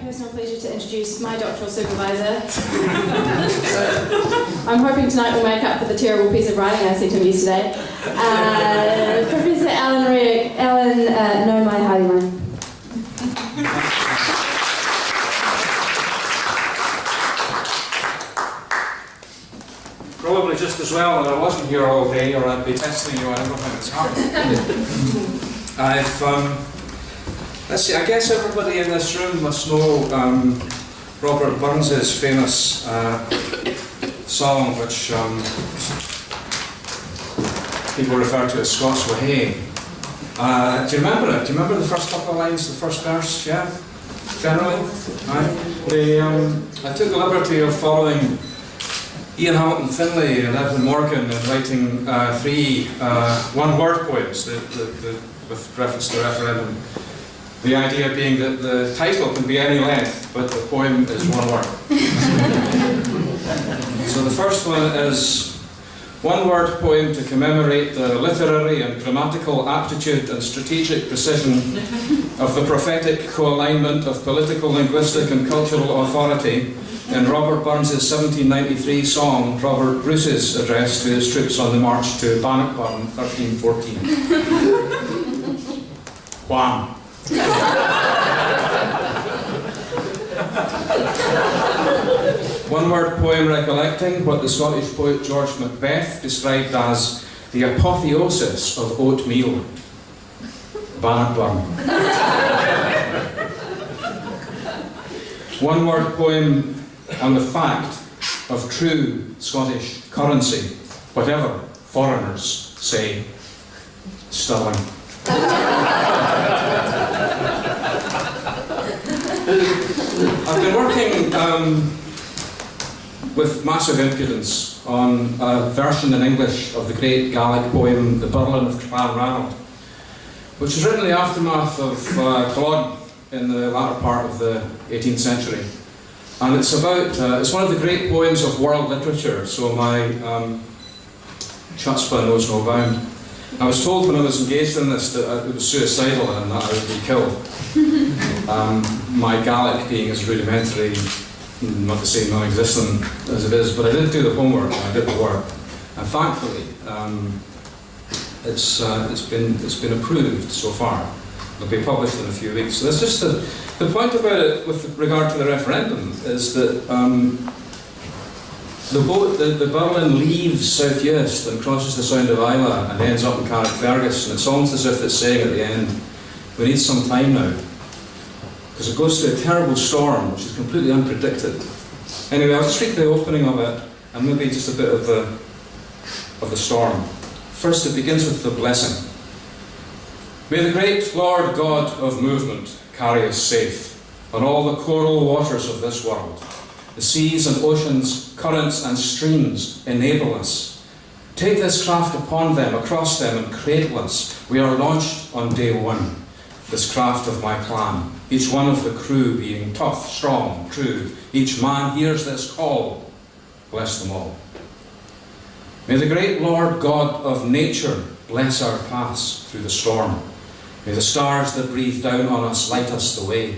personal pleasure to introduce my doctoral supervisor. I'm hoping tonight will make up for the terrible piece of writing I sent him yesterday. Professor Alan Riach. Alan, no mai haere mai. Probably just as well that I wasn't here all day, or I'd be testing you on everything that's happened. Let's see, I guess everybody in this room must know Robert Burns's famous song, which people refer to as Scots Wahey. Do you remember it? Do you remember the first couple of lines, the first verse? Yeah? Generally? I took the liberty of following Ian Hamilton Finlay and Evelyn Morgan in writing three one-word poems with reference to the referendum. The idea being that the title can be any length, but the poem is one word. So the first one is one-word poem to commemorate the literary and grammatical aptitude and strategic precision of the prophetic co-alignment of political, linguistic and cultural authority in Robert Burns's 1793 song, Robert Bruce's address to his troops on the march to Bannockburn, 1314. Wham! One-word poem recollecting what the Scottish poet George Macbeth described as the apotheosis of oatmeal. Bannockburn. One-word poem on the fact of true Scottish currency, whatever foreigners say. Sterling. I've been working with massive impudence on a version in English of the great Gaelic poem The Burlen of Clanranald, which was written in the aftermath of Culloden in the latter part of the 18th century. And it's it's one of the great poems of world literature, so my chutzpah knows no bound. I was told when I was engaged in this that it was suicidal and that I would be killed. My Gaelic being as rudimentary, not to say non-existent as it is, but I did do the homework and I did the work. And thankfully, it's been approved so far. It'll be published in a few weeks. So that's just the point about it with regard to the referendum is that the boat, the Burlen leaves South Uist and crosses the Sound of Islay and ends up in Carrickfergus, and it's almost as if it's saying at the end, we need some time now. Because it goes through a terrible storm, which is completely unpredicted. Anyway, I'll just read the opening of it, and maybe just a bit of the storm. First, it begins with the blessing. May the great Lord God of movement carry us safe on all the coral waters of this world. The seas and oceans, currents and streams enable us. Take this craft upon them, across them, and cradle us. We are launched on day one, this craft of my clan, each one of the crew being tough, strong, true. Each man hears this call. Bless them all. May the great Lord God of nature bless our pass through the storm. May the stars that breathe down on us light us the way,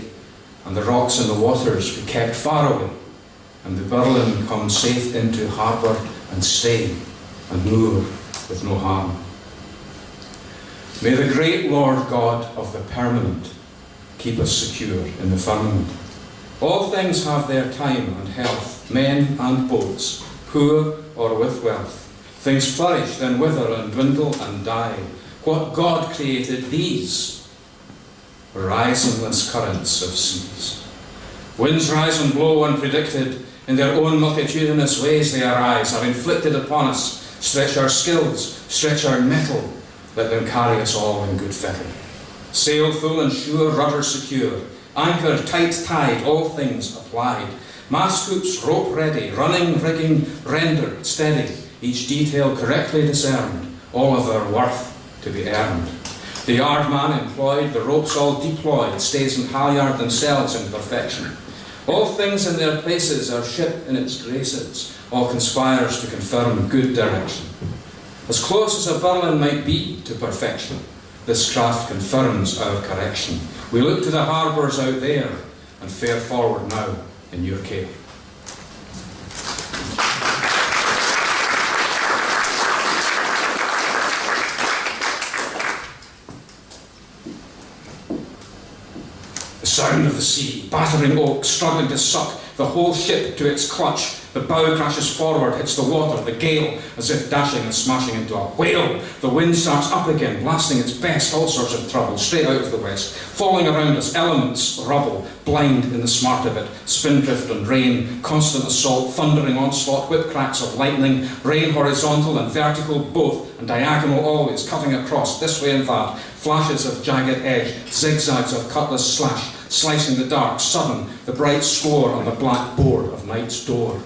and the rocks and the waters be kept far away, and the Burlen come safe into harbour and stay and moor with no harm. May the great Lord God of the permanent keep us secure in the firmament. All things have their time and health, men and boats, poor or with wealth. Things flourish, then wither and dwindle and die. What God created these were risingless currents of seas. Winds rise and blow unpredicted. In their own multitudinous ways they arise, are inflicted upon us. Stretch our skills, stretch our mettle. Let them carry us all in good fettle. Sail full and sure, rudder secure. Anchor tight tied, all things applied. Mast hoops, rope ready, running, rigging, rendered, steady. Each detail correctly discerned, all of our worth to be earned. The yardman employed, the ropes all deployed, stays and halyard themselves in perfection. All things in their places, our ship in its graces, all conspires to confirm good direction. As close as a Burlen might be to perfection, this craft confirms our correction. We look to the harbours out there, and fare forward now in your care. The sound of the sea, battering oak, struggling to suck the whole ship to its clutch. The bow crashes forward, hits the water, the gale, as if dashing and smashing into a whale. The wind starts up again, blasting its best, all sorts of trouble, straight out of the west. Falling around us, elements, rubble, blind in the smart of it, spindrift and rain, constant assault, thundering onslaught, whip cracks of lightning, rain horizontal and vertical both, and diagonal always, cutting across, this way and that, flashes of jagged edge, zigzags of cutlass slash, slicing the dark, sudden, the bright score on the black board of night's door.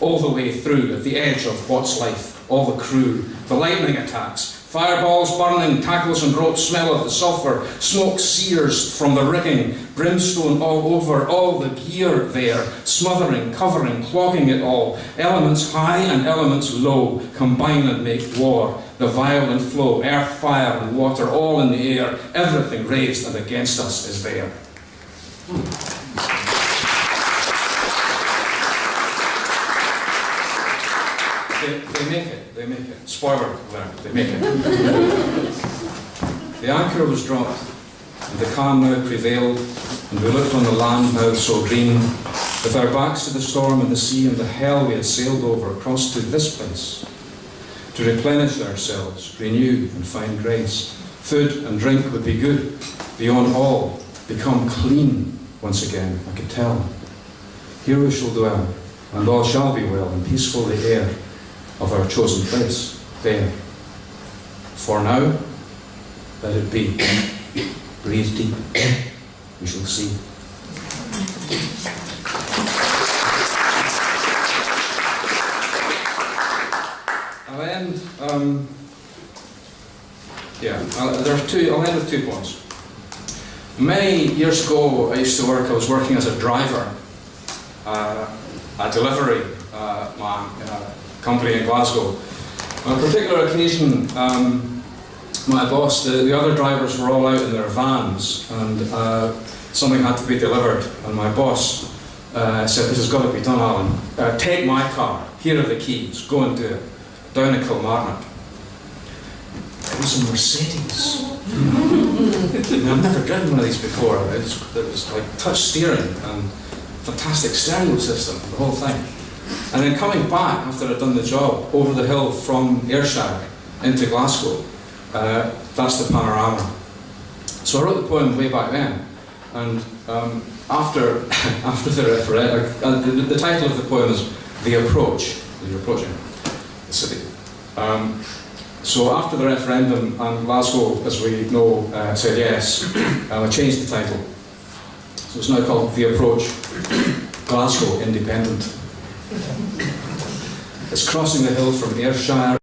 All the way through, at the edge of what's life, all the crew, the lightning attacks, fireballs burning, tackles and ropes, smell of the sulphur, smoke sears from the rigging, brimstone all over, all the gear there, smothering, covering, clogging it all, elements high and elements low, combine and make war, the violent flow, earth, fire and water, all in the air, everything raised and against us is there. They make it. Spoiler alert, they make it. The anchor was dropped, and the calm now prevailed, and we looked on the land now so green, with our backs to the storm and the sea and the hell we had sailed over, across to this place, to replenish ourselves, renew and find grace. Food and drink would be good, beyond all, become clean once again, I could tell. Here we shall dwell, and all shall be well, and peaceful the air of our chosen place, there. For now, let it be. Breathe deep, we shall see. I'll end, I'll end with 2 points. Many years ago, I was working as a driver, a delivery man in a company in Glasgow. On a particular occasion, my boss, the other drivers were all out in their vans, and something had to be delivered, and my boss said, "This has got to be done, Alan. Take my car, here are the keys, go and do it." Down in Kilmarnock. It was a Mercedes. I've never driven one of these before. It was like touch steering and fantastic stereo system, the whole thing. And then coming back after I'd done the job over the hill from Ayrshire into Glasgow, that's the panorama. So I wrote the poem way back then, and after the referendum, the title of the poem is The Approach. You're approaching the city. So after the referendum, and Glasgow, as we know, said yes, I changed the title. So it's now called The Approach, Glasgow Independent. It's crossing the hill from Ayrshire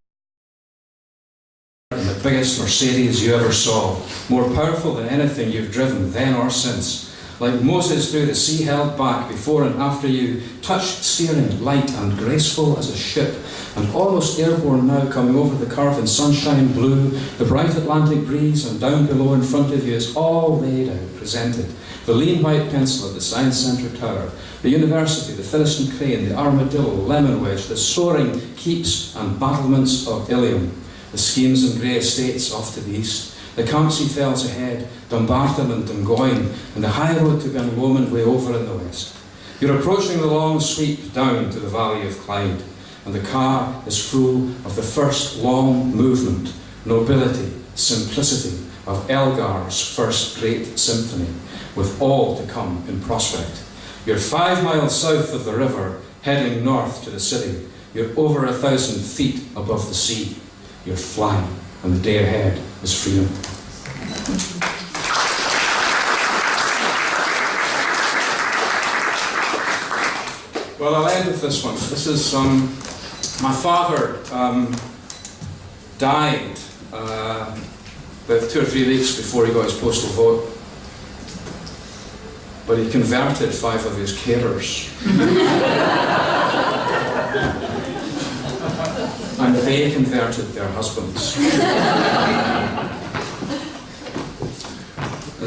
in the biggest Mercedes you ever saw, more powerful than anything you've driven then or since. Like Moses through the sea held back before and after you, touched steering, light and graceful as a ship, and almost airborne now coming over the curve in sunshine blue, the bright Atlantic breeze, and down below in front of you is all laid out, presented. The lean white pencil of the Science Centre Tower, the university, the Philistine crane, the armadillo, lemon wedge, the soaring keeps and battlements of Ilium, the schemes and grey estates off to the east, the Campsie fells ahead, Dumbarton and Dungoyne, and the high road to Ben Lomond way over in the west. You're approaching the long sweep down to the valley of Clyde, and the car is full of the first long movement, nobility, simplicity of Elgar's first great symphony, with all to come in prospect. You're 5 miles south of the river, heading north to the city. You're over 1,000 feet above the sea. You're flying, and the day ahead is freedom. Well, I'll end with this one. This is, my father died about 2 or 3 weeks before he got his postal vote. But he converted 5 of his carers. And they converted their husbands.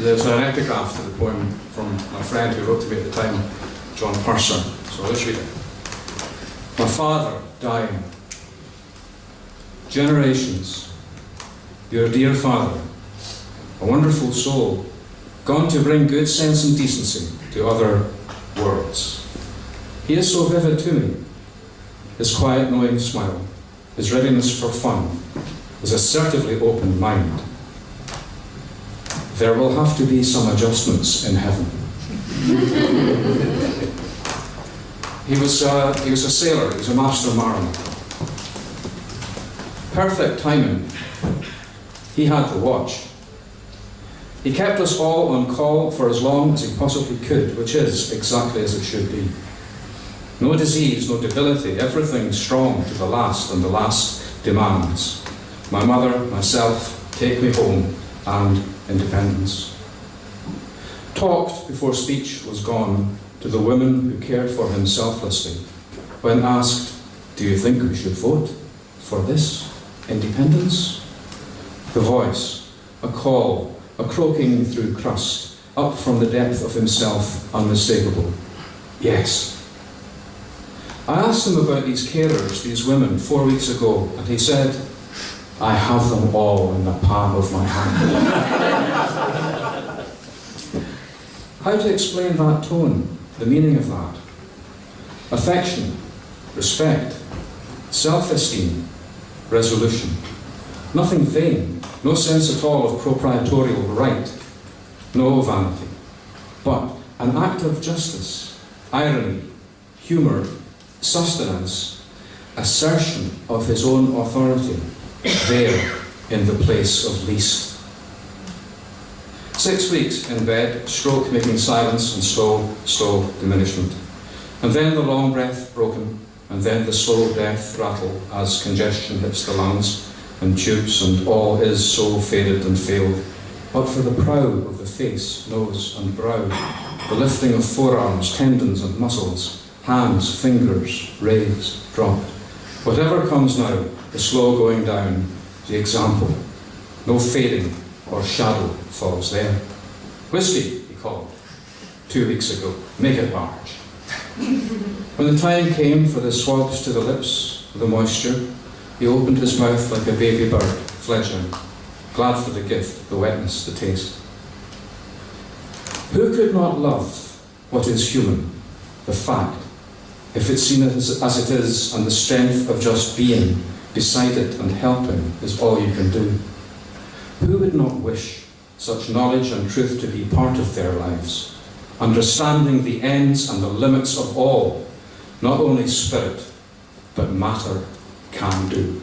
there's an epigraph to the poem from my friend who wrote to me at the time, John Purser. So let's read it. My father dying. Generations. Your dear father, a wonderful soul, gone to bring good sense and decency to other worlds. He is so vivid to me. His quiet, knowing smile, his readiness for fun, his assertively open mind. There will have to be some adjustments in heaven. He was a sailor, he was a master mariner. Perfect timing. He had the watch. He kept us all on call for as long as he possibly could, which is exactly as it should be. No disease, no debility, everything strong to the last, and the last demands. My mother, myself, take me home, and independence. Talked before speech was gone to the women who cared for him selflessly. When asked, do you think we should vote for this independence? The voice, a call, a croaking through crust, up from the depth of himself, unmistakable. Yes. I asked him about these carers, these women, 4 weeks ago, and he said, I have them all in the palm of my hand. How to explain that tone, the meaning of that? Affection, respect, self-esteem, resolution. Nothing vain, no sense at all of proprietorial right, no vanity, but an act of justice, irony, humour, sustenance, assertion of his own authority, there in the place of least. 6 weeks in bed, stroke making silence and slow diminishment. And then the long breath broken, and then the slow death rattle as congestion hits the lungs and tubes, and all is so faded and failed. But for the prow of the face, nose and brow, the lifting of forearms, tendons and muscles, hands, fingers, raised, dropped. Whatever comes now, the slow going down, the example. No fading or shadow falls there. Whiskey, he called, 2 weeks ago. Make it large. When the time came for the swabs to the lips, the moisture, he opened his mouth like a baby bird, fledgling, glad for the gift, the wetness, the taste. Who could not love what is human, the fact, if it's seen as it is, and the strength of just being beside it and helping is all you can do? Who would not wish such knowledge and truth to be part of their lives, understanding the ends and the limits of all, not only spirit, but matter can do?